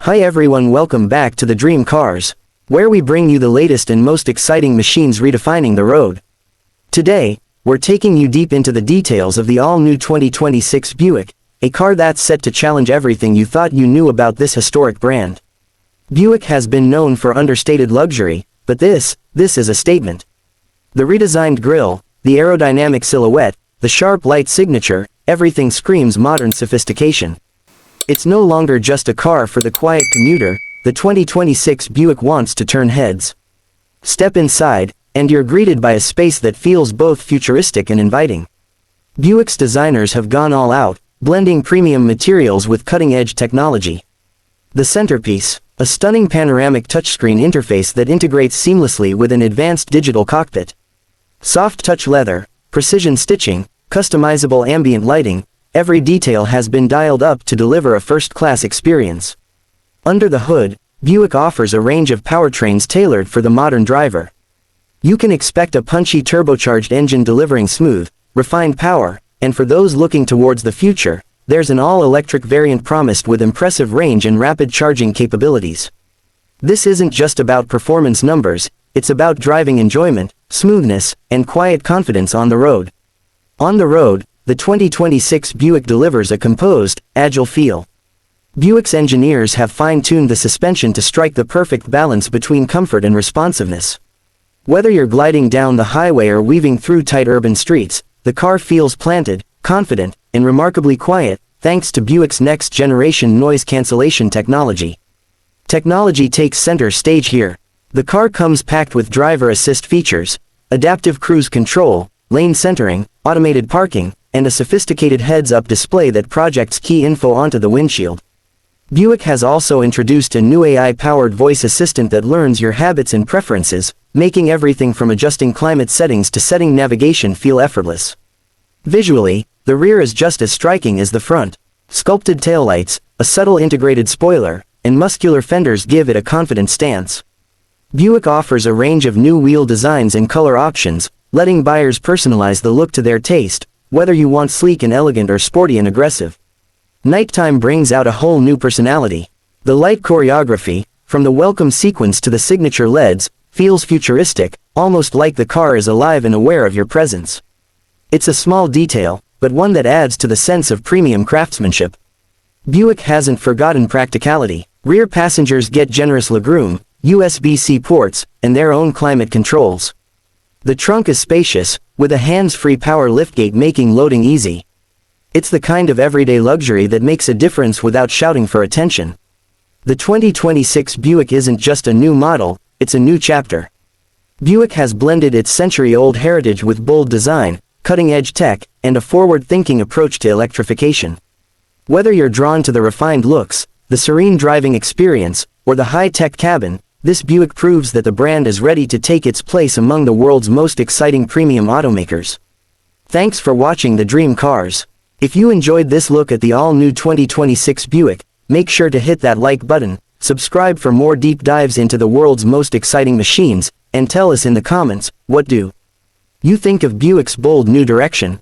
Hi everyone, welcome back to the Dream Cars, where we bring you the latest and most exciting machines redefining the road. Today, we're taking you deep into the details of the all-new 2026 Buick, a car that's set to challenge everything you thought you knew about this historic brand. Buick has been known for understated luxury, but this is a statement. The redesigned grille, the aerodynamic silhouette, the sharp light signature, everything screams modern sophistication. It's no longer just a car for the quiet commuter, the 2026 Buick wants to turn heads. Step inside, and you're greeted by a space that feels both futuristic and inviting. Buick's designers have gone all out, blending premium materials with cutting-edge technology. The centerpiece, a stunning panoramic touchscreen interface that integrates seamlessly with an advanced digital cockpit. Soft touch leather, precision stitching, customizable ambient lighting, every detail has been dialed up to deliver a first-class experience. Under the hood, Buick offers a range of powertrains tailored for the modern driver. You can expect a punchy turbocharged engine delivering smooth, refined power, and for those looking towards the future, there's an all-electric variant promised with impressive range and rapid charging capabilities. This isn't just about performance numbers, it's about driving enjoyment, smoothness, and quiet confidence on the road. On the road, the 2026 Buick delivers a composed, agile feel. Buick's engineers have fine-tuned the suspension to strike the perfect balance between comfort and responsiveness. Whether you're gliding down the highway or weaving through tight urban streets, the car feels planted, confident, and remarkably quiet, thanks to Buick's next-generation noise cancellation technology. Technology takes center stage here. The car comes packed with driver assist features, adaptive cruise control, lane centering, automated parking, and a sophisticated heads-up display that projects key info onto the windshield. Buick has also introduced a new AI-powered voice assistant that learns your habits and preferences, making everything from adjusting climate settings to setting navigation feel effortless. Visually, the rear is just as striking as the front. Sculpted taillights, a subtle integrated spoiler, and muscular fenders give it a confident stance. Buick offers a range of new wheel designs and color options, letting buyers personalize the look to their taste, whether you want sleek and elegant or sporty and aggressive. Nighttime brings out a whole new personality. The light choreography, from the welcome sequence to the signature LEDs, feels futuristic, almost like the car is alive and aware of your presence. It's a small detail, but one that adds to the sense of premium craftsmanship. Buick hasn't forgotten practicality. Rear passengers get generous legroom, USB-C ports, and their own climate controls. The trunk is spacious, with a hands-free power liftgate making loading easy. It's the kind of everyday luxury that makes a difference without shouting for attention. The 2026 Buick isn't just a new model, it's a new chapter. Buick has blended its century-old heritage with bold design, cutting-edge tech, and a forward-thinking approach to electrification. Whether you're drawn to the refined looks, the serene driving experience, or the high-tech cabin, this Buick proves that the brand is ready to take its place among the world's most exciting premium automakers. Thanks for watching the Dream Cars. If you enjoyed this look at the all-new 2026 Buick, make sure to hit that like button, subscribe for more deep dives into the world's most exciting machines, and tell us in the comments, what do you think of Buick's bold new direction?